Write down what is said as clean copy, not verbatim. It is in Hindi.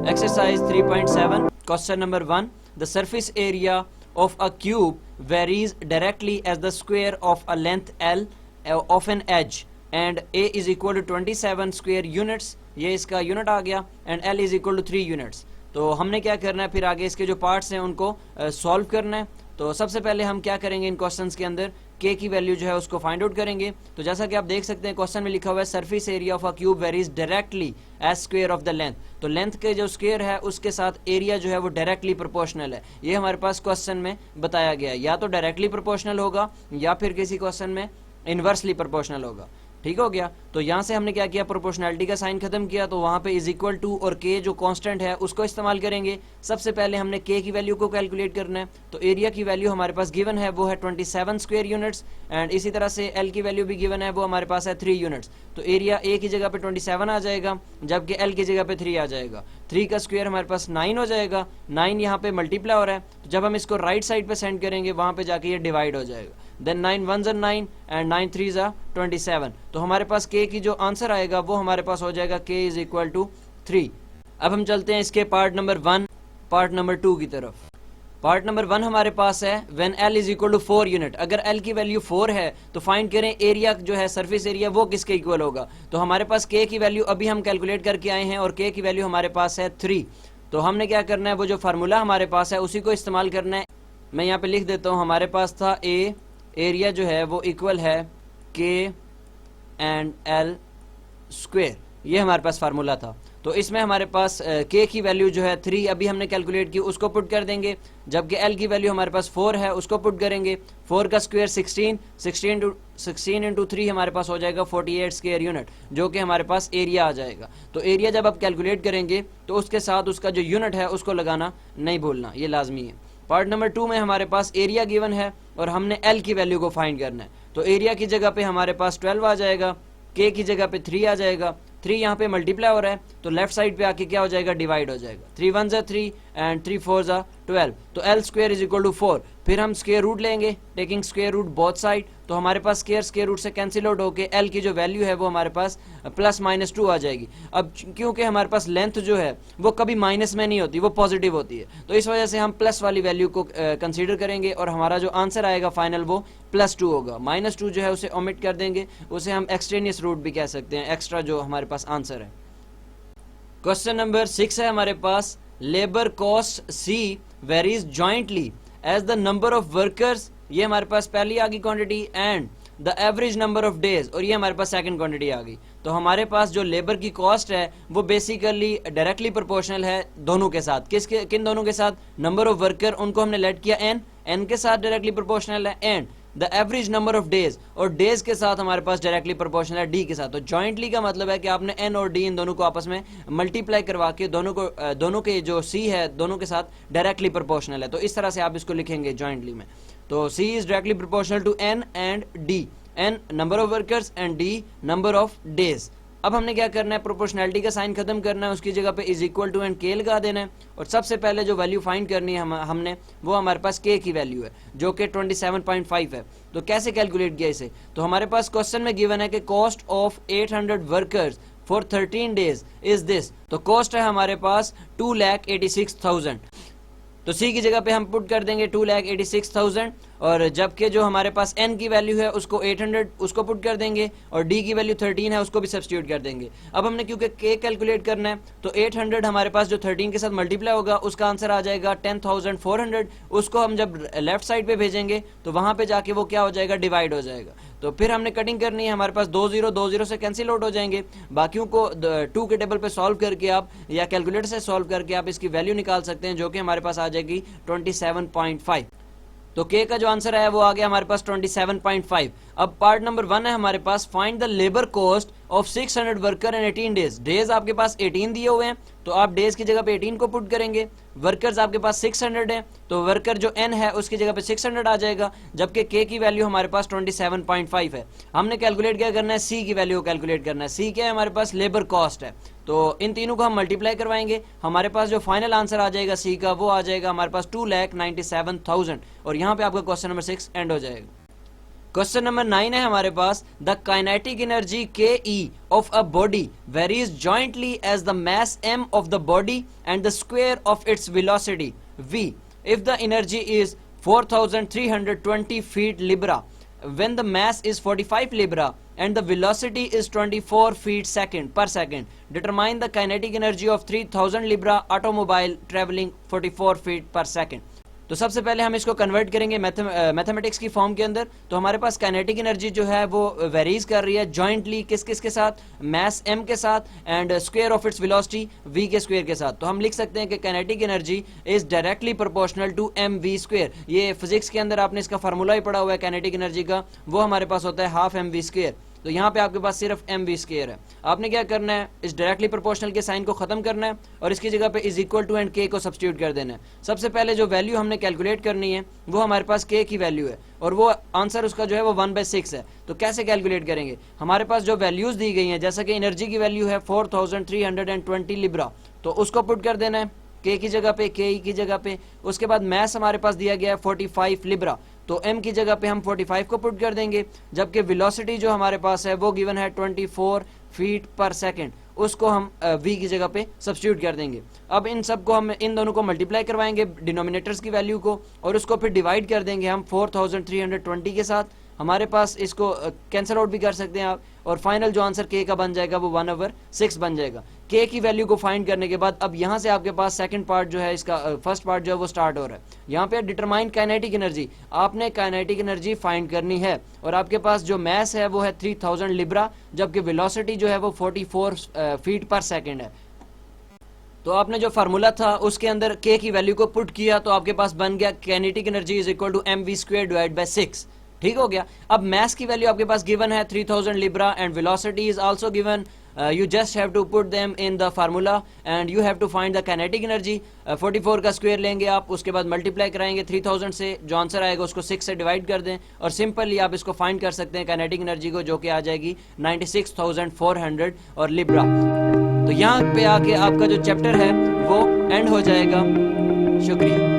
Exercise 3.7, question number 1. The surface area of a cube varies directly as the square of a length L of an edge and A is equal to 27 square units. ये इसका यूनिट आ गया and L is equal to 3 units. तो हमने क्या करना है, फिर आगे इसके जो पार्ट्स हैं उनको सॉल्व करना है. तो सबसे पहले हम क्या करेंगे, इन क्वेश्चंस के अंदर के की वैल्यू जो है उसको फाइंड आउट करेंगे. तो जैसा कि आप देख सकते हैं क्वेश्चन में लिखा हुआ है surface area of a cube varies directly as square of the length. तो लेंथ के जो स्क्वायर है उसके साथ एरिया जो है वो डायरेक्टली प्रोपोर्शनल है. ये हमारे पास क्वेश्चन में बताया गया है, या तो डायरेक्टली प्रोपोर्शनल होगा या फिर किसी क्वेश्चन में इनवर्सली प्रोपोर्शनल होगा. ठीक हो गया. तो यहाँ से हमने क्या किया, प्रोपोर्शनैलिटी का साइन खत्म किया. तो वहाँ पे इज इक्वल टू और के जो कांस्टेंट है उसको इस्तेमाल करेंगे. सबसे पहले हमने के की वैल्यू को कैलकुलेट करना है. तो एरिया की वैल्यू हमारे पास गिवन है वो है 27 स्क्वायर यूनिट्स एंड इसी तरह से एल की वैल्यू भी गिवन है, वो हमारे पास है 3 यूनिट्स. तो एरिया ए की जगह पे 27 आ जाएगा जबकि एल की जगह पे 3 आ जाएगा. 3 का स्क्वायर हमारे पास 9 हो जाएगा. 9 यहाँ पे मल्टीप्लाई हो रहा है, तो जब हम इसको राइट साइड पे सेंड करेंगे वहाँ पे जाके ये डिवाइड हो जाएगा. Then 9 1s are 9 and 9 3s are 27. तो हमारे पास के की जो आंसर आएगा वो हमारे पास हो जाएगा के इज इक्वल टू 3. अब हम चलते हैं इसके पार्ट नंबर 1 पार्ट नंबर 2 की तरफ. पार्ट नंबर 1 हमारे पास है when L is equal to 4 unit. अगर एल की वैल्यू 4 है तो फाइंड करें एरिया जो है सरफेस एरिया वो किसके इक्वल होगा. तो हमारे पास के की वैल्यू अभी हम कैलकुलेट करके आए हैं और के की वैल्यू हमारे पास है 3. तो हमने क्या करना है, वो जो फार्मूला हमारे पास है उसी को इस्तेमाल करना है. मैं यहाँ पे लिख देता हूँ. हमारे पास था ए एरिया जो है वो इक्वल है के एंड एल स्क्वायर. ये हमारे पास फार्मूला था. तो इसमें हमारे पास के की वैल्यू जो है 3 अभी हमने कैलकुलेट की, उसको पुट कर देंगे. जबकि एल की वैल्यू हमारे पास 4 है, उसको पुट करेंगे. 4 का स्क्वायर 16 इंटू 3 हमारे पास हो जाएगा 48 स्क्वायर यूनिट, जो कि हमारे पास एरिया आ जाएगा. तो एरिया जब आप कैलकुलेट करेंगे तो उसके साथ उसका जो यूनिट है उसको लगाना नहीं भूलना, ये लाजमी है. पार्ट नंबर 2 में हमारे पास एरिया गिवन है और हमने एल की वैल्यू को फाइंड करना है. तो एरिया की जगह पे हमारे पास 12 आ जाएगा, के की जगह पे 3 आ जाएगा. 3 यहाँ पे मल्टीप्लाई हो रहा है तो लेफ्ट साइड पे आके क्या हो जाएगा, डिवाइड हो जाएगा. 3 1s are 3 and 3 4s are 12. तो L square is equal to 4. फिर हम स्क्वायर रूट लेंगे, taking square root both side. तो हमारे पास स्क्वायर रूट से कैंसिल आउट होके एल की जो वैल्यू है वो हमारे पास प्लस माइनस 2 आ जाएगी. अब क्योंकि हमारे पास लेंथ जो है वो कभी माइनस में नहीं होती, वो पॉजिटिव होती है, तो इस वजह से हम प्लस वाली वैल्यू को कंसीडर करेंगे और हमारा जो आंसर आएगा फाइनल वो +2 होगा. -2 जो है उसे ओमिट कर देंगे, उसे हम एक्सट्रेनियस रूट भी कह सकते हैं, एक्स्ट्रा जो हमारे पास आंसर है. क्वेश्चन नंबर 6 है हमारे पास. Labour cost c varies jointly as the number of workers. ये हमारे पास पहली आ गई quantity and the average number of days, और ये हमारे पास सेकंड क्वांटिटी आ गई. तो हमारे पास जो लेबर की कॉस्ट है वो बेसिकली डायरेक्टली प्रोपोर्शनल है दोनों के साथ. किन दोनों के साथ, नंबर ऑफ वर्कर उनको हमने लेट किया एन के साथ डायरेक्टली प्रोपोर्शनल है, and the average number of days, और डेज के साथ हमारे पास डायरेक्टली प्रोपोर्शनल है डी के साथ. तो जॉइंटली का मतलब है कि आपने एन और डी इन दोनों को आपस में मल्टीप्लाई करवा के दोनों के जो सी है दोनों के साथ डायरेक्टली प्रोपोर्शनल है. तो इस तरह से आप इसको लिखेंगे जॉइंटली में. तो c is directly proportional to n and d. N number of workers and d number of days. अब हमने क्या करना है, प्रोपोर्शनैलिटी का साइन खत्म करना है, उसकी जगह पे इज इक्वल टू एंड के लगा देना है. और सबसे पहले जो वैल्यू फाइंड करनी है हमने वो हमारे पास के की वैल्यू है जो कि 27.5 है. तो कैसे कैलकुलेट किया इसे, तो हमारे पास क्वेश्चन में गिवन है कि cost of 800 workers for 13 days is this. तो कॉस्ट है हमारे पास 2,86,000. तो सी की जगह पे हम पुट कर देंगे 2,86,000 और जबकि जो हमारे पास एन की वैल्यू है उसको 800 उसको पुट कर देंगे और डी की वैल्यू 13 है उसको भी सब्स्टिट्यूट कर देंगे. अब हमने क्योंकि के कैलकुलेट करना है तो 800 हमारे पास जो 13 के साथ मल्टीप्लाई होगा उसका आंसर आ जाएगा 10,400. उसको हम जब लेफ्ट साइड पे भेजेंगे तो वहां पे जाके वो क्या हो जाएगा, डिवाइड हो जाएगा. तो फिर हमने कटिंग करनी है, हमारे पास 2 0 से कैंसिल आउट हो जाएंगे. बाकियों को 2 के टेबल पे सॉल्व करके आप या कैलकुलेटर से सॉल्व करके आप इसकी वैल्यू निकाल सकते हैं जो कि हमारे पास आ जाएगी 27.5. तो के का जो आंसर है वो आ गया हमारे पास 27.5. अब पार्ट नंबर 1 है हमारे पास, find the labour cost of 600 worker and 18 days. Days आपके पास 18 दिए हुए हैं तो आप डेज की जगह पे 18 को पुट करेंगे. वर्कर्स आपके पास 600 है तो वर्कर जो एन है उसकी जगह पे 600 आ जाएगा, जबकि के की वैल्यू हमारे पास 27.5 है. हमने कैलकुलेट क्या करना है, सी की वैल्यू कैलकुलेट करना है. सी क्या है हमारे पास, लेबर कॉस्ट है. तो इन तीनों को हम मल्टीप्लाई करवाएंगे, हमारे पास जो फाइनल आंसर आ जाएगा सी का वो आ जाएगा हमारे पास 2,97,000. और यहाँ पे आपका क्वेश्चन नंबर 6 एंड हो जाएगा. क्वेश्चन नंबर 9 है हमारे पास, the kinetic energy K E of a body varies jointly as the mass m of the body and the square of its velocity v if the energy is 4320 feet libra when the mass is 45 libra and the velocity is 24 feet second per second. Determine the kinetic energy of 3000 libra automobile traveling 44 feet per second. तो सबसे पहले हम इसको कन्वर्ट करेंगे मैथमेटिक्स की फॉर्म के अंदर। तो हमारे पास काइनेटिक एनर्जी जो है वो वेरीज कर रही है जॉइंटली किस किस के साथ, मास m के साथ and square of its velocity v के स्क्वायर के साथ। तो हम लिख सकते हैं कि kinetic energy is directly proportional to mv square. ये फिजिक्स के अंदर आपने इसका फार्मूला ही पढ़ा हुआ है काइनेटिक एनर्जी का, वो हमारे पास होता है हाफ mv स्क्वायर। तो यहाँ पे आपके पास सिर्फ mv स्क्वायर है। आपने क्या करना है, इस डायरेक्टली प्रोपोर्शनल के साइन को खत्म करना है और इसकी जगह पे is equal to and k को सब्स्टिट्यूट कर देना है। सबसे पहले जो वैल्यू हमने कैलकुलेट करनी है वो हमारे पास k की वैल्यू है और वो आंसर उसका जो है वो 1/6 है। तो कैसे कैलकुलेट करेंगे, हमारे पास जो वैल्यूज दी गई हैं, जैसा कि एनर्जी की वैल्यू है 4320 लिब्रा, तो उसको पुट कर देना है k की जगह पे, k की जगह पे। उसके बाद मैस हमारे पास दिया गया है 45 लिब्रा, तो m की जगह पे हम 45 को पुट कर देंगे, जबकि वेलोसिटी जो हमारे पास है वो गिवन है 24 फीट पर सेकंड, उसको हम v की जगह पे सब्स्टिट्यूट कर देंगे। अब इन सब को हम इन दोनों को मल्टीप्लाई करवाएंगे डिनोमिनेटर्स की वैल्यू को और उसको फिर डिवाइड कर देंगे हम 4320 के साथ। हमारे पास इसको कैंसिल आउट भी कर सकते हैं आप और फाइनल जो आंसर k का बन जाएगा वो 1/6 बन जाएगा। k की वैल्यू को फाइंड करने के बाद अब यहाँ से आपके पास सेकंड पार्ट जो है इसका फर्स्ट पार्ट जो है वो स्टार्ट हो रहा है। यहाँ पे डिटरमाइन काइनेटिक एनर्जी, आपने काइनेटिक एनर्जी फाइंड करनी है और आपके पास जो मैस है वो है 3000 लिब्रा, जबकि वेलोसिटी जो है वो 44 फीट पर सेकेंड है। तो आपने जो फार्मूला था उसके अंदर k की वैल्यू को पुट किया तो आपके पास बन गया kinetic energy is equal to mv square divide by 6। ठीक हो गया। अब मैस की वैल्यू आपके पास गिवन है 3000 Libra and velocity is also given. You just have to put them in the formula and you have to find the kinetic energy. 44 का स्क्वायर लेंगे आप, उसके बाद मल्टीप्लाई कराएंगे 3000 से, जो आंसर आएगा उसको 6 से डिवाइड कर दें और सिंपली आप इसको फाइंड कर सकते हैं काइनेटिक एनर्जी को, जो कि आ जाएगी 96,400 और लिब्रा। तो यहाँ पे आके आपका जो चैप्टर है वो एंड हो जाएगा। शुक्रिया।